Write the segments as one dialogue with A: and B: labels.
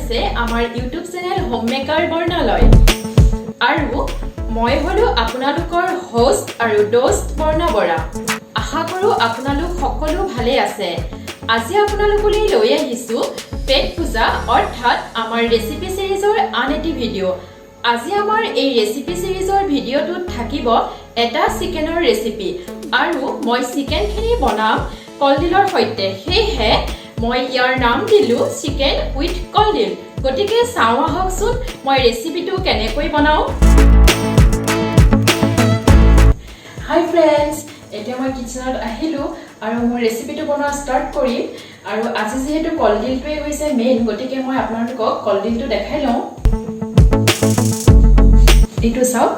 A: হৈছে আমাৰ YouTube channel হোমমেকাৰ বৰ্ণালয় আৰু মই হলো আপোনালোকৰ হোষ্ট আৰু দোস্ত বৰ্ণা বৰা। আশা কৰো আপোনালোক সকলো ভালে আছে। আজি আপোনালোকলৈ লৈ আহিছো পেট পূজা অৰ্থাৎ আমাৰ ৰেচিপি সিৰিজৰ আন এটি ভিডিঅ'। আজি আমাৰ এই ৰেচিপি সিৰিজৰ ভিডিঅ'টোত থাকিব এটা চিকেনৰ ৰেচিপি আৰু মই চিকেনখিনি বনাম কলডিলৰ সৈতে। সেয়েহে মই ইয়াৰ নাম দিলো চিকেন উইথ কলডিল। গতিকে চাও আহকচোন মই ৰেচিপিটো কেনেকৈ বনাও। হাই ফ্ৰেণ্ডছ, এতিয়া মই কিচেনত আহিলো আৰু মোৰ ৰেচিপিটো বনোৱা ষ্টাৰ্ট কৰিম। আৰু আজি যেহেতু কলডিলটোৱে হৈছে মেইন, গতিকে মই আপোনালোকক কলডিলটো দেখাই লওঁ। এইটো চাওক,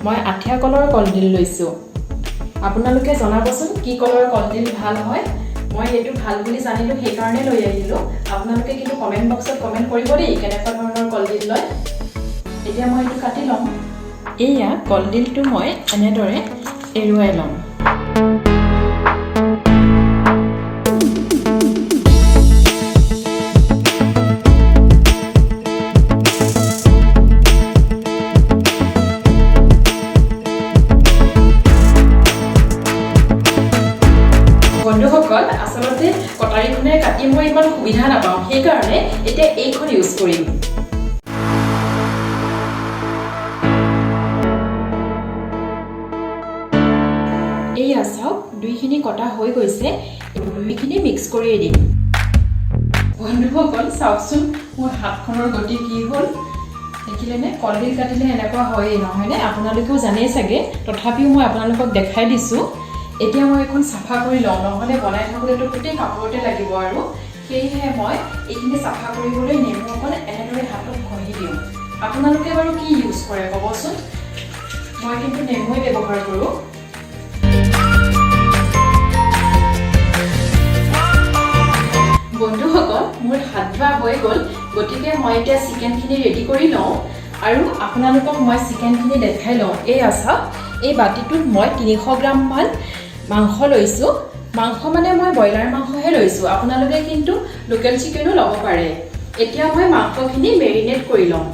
A: মই আঠিয়া কলৰ কলডিল লৈছো। আপোনালোকে জনাবচোন কি কলৰ কলডিল ভাল হয়। মই এইটো ভাল বুলি জানিলো সেইকাৰণে লৈ আহিলো। আপোনালোকে কিন্তু কমেন্ট বক্সত কমেন্ট কৰিব দেই কেনেকুৱা ধৰণৰ কলডিল লয়। এতিয়া মই এইটো কাটি লম। এয়া কলডিলটো মই এনেদৰে এৰুৱাই লম। বন্ধুসকল, আচলতে কটাৰীখনে কাটি মই ইমান সুবিধা নাপাওঁ, সেইকাৰণে এতিয়া এইখন ইউজ কৰিম। এইয়া চাওক, দুইখিনি কটা হৈ গৈছে। দুইখিনি মিক্স কৰিয়ে দিম। বন্ধুসকল চাওকচোন মোৰ হাতখনৰ গতি কি হ'ল দেখিলেনে। কলডিল কাটিলে এনেকুৱা হয়েই নহয়নে, আপোনালোকেও জানেই চাগে, তথাপিও মই আপোনালোকক দেখাই দিছোঁ। এতিয়া মই এখন চাফা কৰি লওঁ, নহ'লে বনাই থাকোঁতেতো গোটেই কাপোৰতে লাগিব আৰু সেয়েহে মই এইখিনি চাফা কৰিবলৈ নেমু অকণ এনেদৰে হাতত ঘঁহি দিওঁ। আপোনালোকে বাৰু কি ইউজ কৰে ক'বচোন। মই কিন্তু নেমুৱে ব্যৱহাৰ কৰোঁ। বন্ধুসকল, মোৰ হাত ধোৱা হৈ গ'ল, গতিকে মই এতিয়া চিকেনখিনি ৰেডি কৰি লওঁ আৰু আপোনালোকক মই চিকেনখিনি দেখাই লওঁ। এই চাওক, এই বাতিটোত মই 300 গ্ৰাম মান মাংস লৈছোঁ। মাংস মানে মই ব্ৰইলাৰ মাংসহে লৈছোঁ, আপোনালোকে কিন্তু লোকেল চিকেনো ল'ব পাৰে। এতিয়া মই মাংসখিনি মেৰিনেট কৰি ল'ম।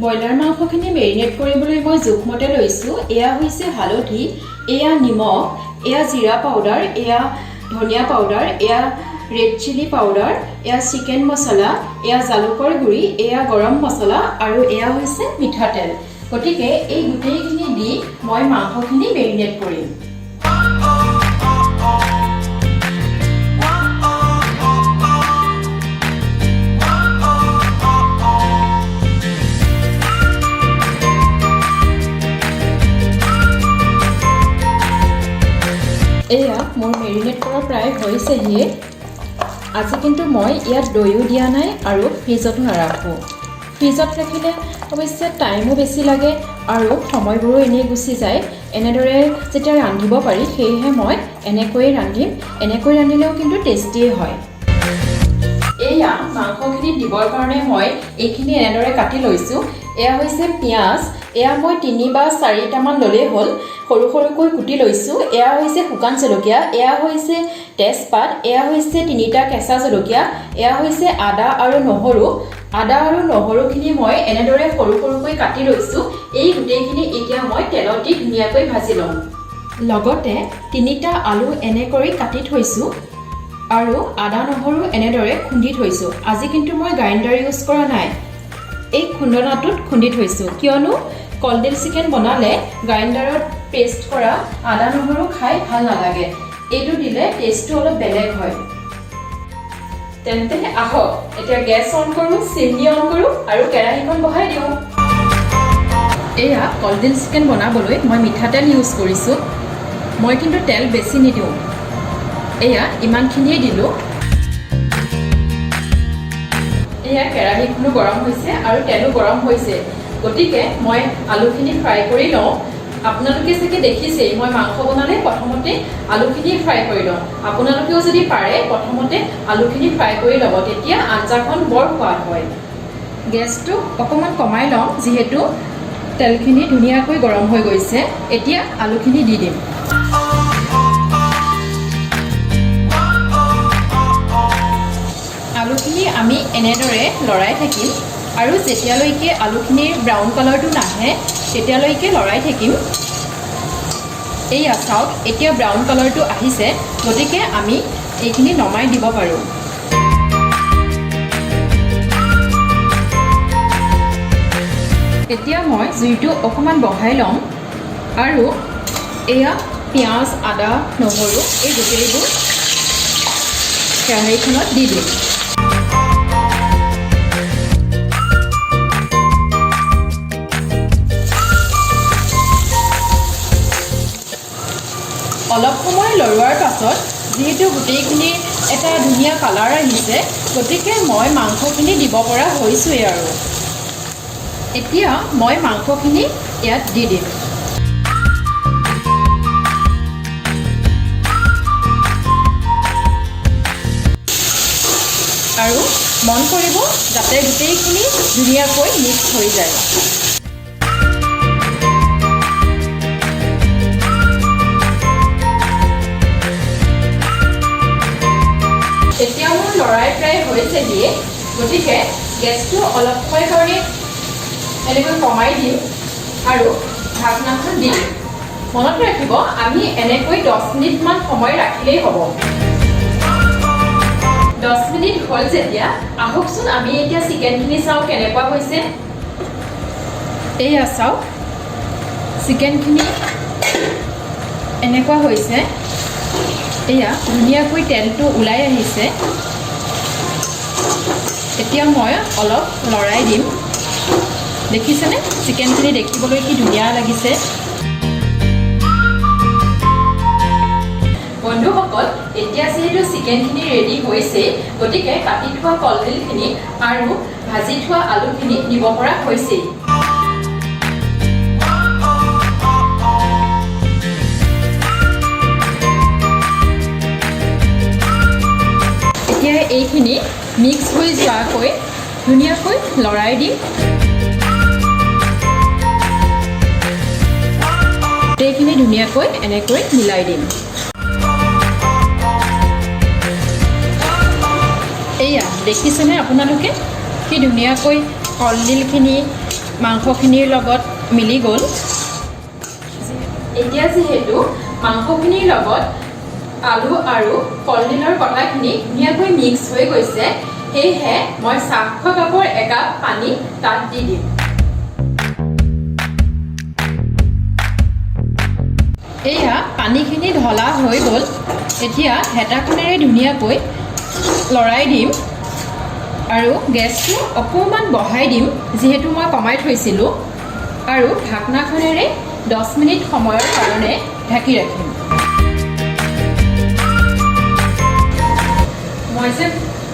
A: ব্ৰইলাৰ মাংসখিনি মেৰিনেট কৰিবলৈ মই জোখমতে লৈছোঁ। এয়া হৈছে হালধি, এয়া নিমখ, এয়া জিৰা পাউডাৰ, এয়া ধনিয়া পাউডাৰ, এয়া ৰেড চিলি পাউডাৰ, এয়া চিকেন মছলা, এয়া জালুকৰ গুড়ি, এয়া গৰম মছলা আৰু এয়া হৈছে মিঠাতেল। গতিকে এই গোটেইখিনি দি মই মাংসখিনি মেৰিনেট কৰিম। এয়া মোৰ মেৰিনেট কৰা প্ৰায় হৈছেহিয়ে। আজি কিন্তু মই ইয়াত দৈও দিয়া নাই আৰু ফ্ৰিজতো নাৰাখোঁ। ফ্ৰিজত ৰাখিলে অৱশ্যে টাইমো বেছি লাগে আৰু সময়বোৰো এনেই গুচি যায়। এনেদৰে যেতিয়া ৰান্ধিব পাৰি, সেয়েহে মই এনেকৈয়ে ৰান্ধিম। এনেকৈ ৰান্ধিলেও কিন্তু টেষ্টিয়ে হয়। এয়া মাংসখিনি দিবৰ কাৰণে মই এইখিনি এনেদৰে কাটি লৈছোঁ। এয়া হৈছে পিঁয়াজ, এয়া মই 3 বা 4টামান ল'লেই হ'ল, সৰু সৰুকৈ কুটি লৈছোঁ। এয়া হৈছে শুকান জলকীয়া, এয়া হৈছে তেজপাত, এয়া হৈছে 3টা কেঁচা জলকীয়া, এয়া হৈছে আদা আৰু নহৰু। আদা আৰু নহৰুখিনি মই এনেদৰে সৰু সৰুকৈ কাটি লৈছোঁ। এই গোটেইখিনি এতিয়া মই তেলত দি ধুনীয়াকৈ ভাজি ল'ম। লগতে 3টা আলু এনেকৈ কাটি থৈছোঁ আৰু আদা নহৰু এনেদৰে খুন্দি থৈছোঁ। আজি কিন্তু মই গ্ৰাইণ্ডাৰ ইউজ কৰা নাই, এই খুন্দনাটোত খুন্দি থৈছোঁ, কিয়নো কলডিল চিকেন বনালে গ্ৰাইণ্ডাৰত পেষ্ট কৰা আদা নহৰু খাই ভাল নালাগে। এইটো দিলে টেষ্টটো অলপ বেলেগ হয়। তেন্তে আহক এতিয়া গেছ অন কৰোঁ, চিমনি অন কৰোঁ আৰু কেৰাহীখন বহাই দিওঁ। এয়া কলডিল চিকেন বনাবলৈ মই মিঠাতেল ইউজ কৰিছোঁ। মই কিন্তু তেল বেছি নিদিওঁ, এয়া ইমানখিনিয়ে দিলোঁ। এয়া কেৰাহীখনো গৰম হৈছে আৰু তেলো গৰম হৈছে, গতিকে মই আলুখিনি ফ্ৰাই কৰি লওঁ। আপোনালোকে চাগে দেখিছেই, মই মাংস বনালে প্ৰথমতে আলুখিনি ফ্ৰাই কৰি লওঁ। আপোনালোকেও যদি পাৰে প্ৰথমতে আলুখিনি ফ্ৰাই কৰি ল'ব, তেতিয়া আঞ্জাখন বৰ সোৱাদ হয়। গেছটো অকণমান কমাই লওঁ, যিহেতু তেলখিনি ধুনীয়াকৈ গৰম হৈ গৈছে। এতিয়া আলুখিনি দি দিম। আলুখিনি আমি এনেদৰে লৰাই থাকিম আৰু যেতিয়ালৈকে আলুখিনিৰ ব্ৰাউন কালাৰটো নাহে তেতিয়ালৈকে লৰাই থাকিম। এইয়া চাওক, এতিয়া ব্ৰাউন কালাৰটো আহিছে, গতিকে আমি এইখিনি নমাই দিব পাৰোঁ। এতিয়া মই জুইটো অকণমান বঢ়াই ল'ম আৰু এয়া পিঁয়াজ, আদা, নহৰু এই গোটেইবোৰ কেৰাহীখনত দি দিম। অলপ সময় লৰোৱাৰ পাছত যিহেতু গোটেইখিনি এটা ধুনীয়া কালাৰ আহিছে, গতিকে মই মাংসখিনি দিব পৰা হৈছোঁৱেই আৰু। এতিয়া মই মাংসখিনি ইয়াত দি দিম। আৰু মন কৰিব যাতে গোটেইখিনি ধুনীয়াকৈ মিক্স হৈ যায়। এতিয়া মোৰ লৰাই প্ৰায় হৈছেহিয়ে, গতিকে গেছটো অলপ সময় কাৰণে এনেকৈ কমাই দিম আৰু ঢাকনাখন দি দিম। মনত ৰাখিব, আমি এনেকৈ 10 মিনিটমান সময় ৰাখিলেই হ'ব। 10 মিনিট হ'ল যেতিয়া, আহকচোন আমি এতিয়া চিকেনখিনি চাওঁ কেনেকুৱা হৈছে। এইয়া চাওক, চিকেনখিনি এনেকুৱা হৈছে। এয়া ধুনীয়াকৈ তেলটো ওলাই আহিছে। এতিয়া মই অলপ লৰাই দিম। দেখিছেনে চিকেনখিনি দেখিবলৈ কি ধুনীয়া লাগিছে। বন্ধুসকল, এতিয়া যিহেতু চিকেনখিনি ৰেডি হৈছে, গতিকে কাটি থোৱা কলডিলখিনি আৰু ভাজি থোৱা আলুখিনি দিব পৰা হৈছেই। এতিয়া এইখিনি মিক্স হৈ যোৱাকৈ ধুনীয়াকৈ লৰাই দিম। গোটেইখিনি ধুনীয়াকৈ এনেকৈ মিলাই দিম। এইয়া দেখিছেনে আপোনালোকে কি ধুনীয়াকৈ কলডিলখিনি মাংসখিনিৰ লগত মিলি গ'ল। এতিয়া যিহেতু মাংসখিনিৰ লগত আলু আৰু কলডিলৰ কটাখিনি ধুনীয়াকৈ মিক্স হৈ গৈছে, সেয়েহে মই চাহ খোৱা কাপৰ একাপ পানী তাত দি দিম। এয়া পানীখিনি ঢলা হৈ গ'ল। এতিয়া হেতাখনেৰে ধুনীয়াকৈ লৰাই দিম আৰু গেছটো অকণমান বঢ়াই দিম, যিহেতু মই কমাই থৈছিলোঁ, আৰু ঢাকনাখনেৰে 10 মিনিট সময়ৰ কাৰণে ঢাকি ৰাখিম। মই যে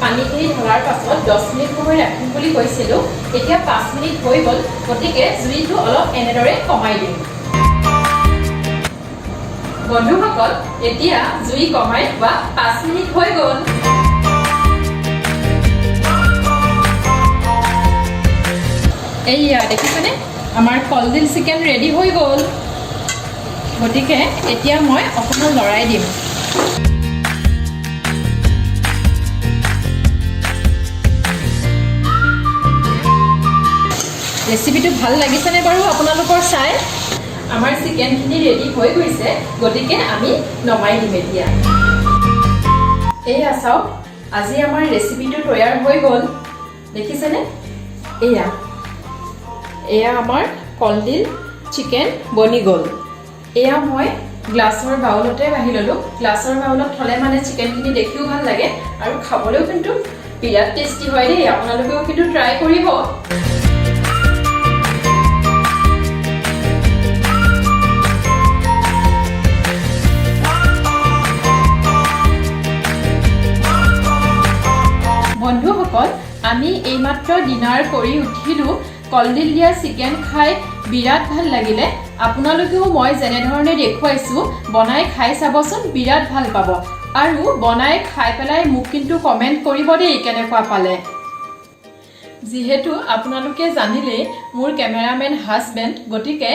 A: পানীখিনি ঢলাৰ পাছত 10 মিনিট সময় ৰাখিম বুলি কৈছিলোঁ, এতিয়া 5 মিনিট হৈ গ'ল, গতিকে জুইটো অলপ এনেদৰে কমাই দিম। বন্ধুসকল, এতিয়া জুই কমাই থোৱা 5 মিনিট হৈ গ'ল। এইয়া দেখিছেনে আমাৰ কলডিল চিকেন ৰেডি হৈ গ'ল। গতিকে এতিয়া মই অকণমান লৰাই দিম। ৰেচিপিটো ভাল লাগিছেনে বাৰু আপোনালোকৰ চাই? আমাৰ চিকেনখিনি ৰেডি হৈ গৈছে, গতিকে আমি নমাই দিম এতিয়া। এইয়া চাওক, আজি আমাৰ ৰেচিপিটো তৈয়াৰ হৈ গ'ল। দেখিছেনে? এয়া আমাৰ কলডিল চিকেন বনি গ'ল। এয়া মই গ্লাছৰ বাউলতে বাঢ়ি ল'লোঁ। গ্লাছৰ বাউলত থ'লে মানে চিকেনখিনি দেখিও ভাল লাগে আৰু খাবলৈও কিন্তু বিৰাট টেষ্টি হয় দেই। আপোনালোকেও কিন্তু ট্ৰাই কৰিব। বন্ধুসকল, আমি এইমাত্ৰ ডিনাৰ কৰি উঠিলোঁ। কলডিল দিয়া চিকেন খাই বিৰাট ভাল লাগিলে। আপোনালোকেও মই যেনেধৰণে দেখুৱাইছোঁ বনাই খাই চাবচোন, বিৰাট ভাল পাব। আৰু বনাই খাই পেলাই মোক কিন্তু কমেণ্ট কৰিব দেই কেনেকুৱা পালে। যিহেতু আপোনালোকে জানিলেই মোৰ কেমেৰামেন হাজবেণ্ড, গতিকে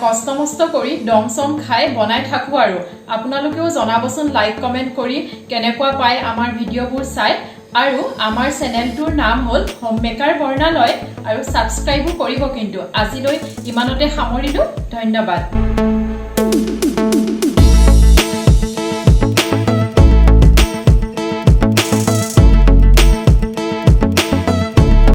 A: কষ্ট মষ্ট কৰি দম চম খাই বনাই থাকোঁ আৰু। আপোনালোকেও জনাবচোন লাইক কমেণ্ট কৰি কেনেকুৱা পায় আমাৰ ভিডিঅ'বোৰ চাই। আৰু আমাৰ চেনেলটোৰ নাম হ'ল হোমমেকাৰ বৰ্ণালয় আৰু ছাবস্ক্ৰাইবো কৰিব কিন্তু আজিলৈ ইমানতে সামৰিলোঁ ধন্যবাদ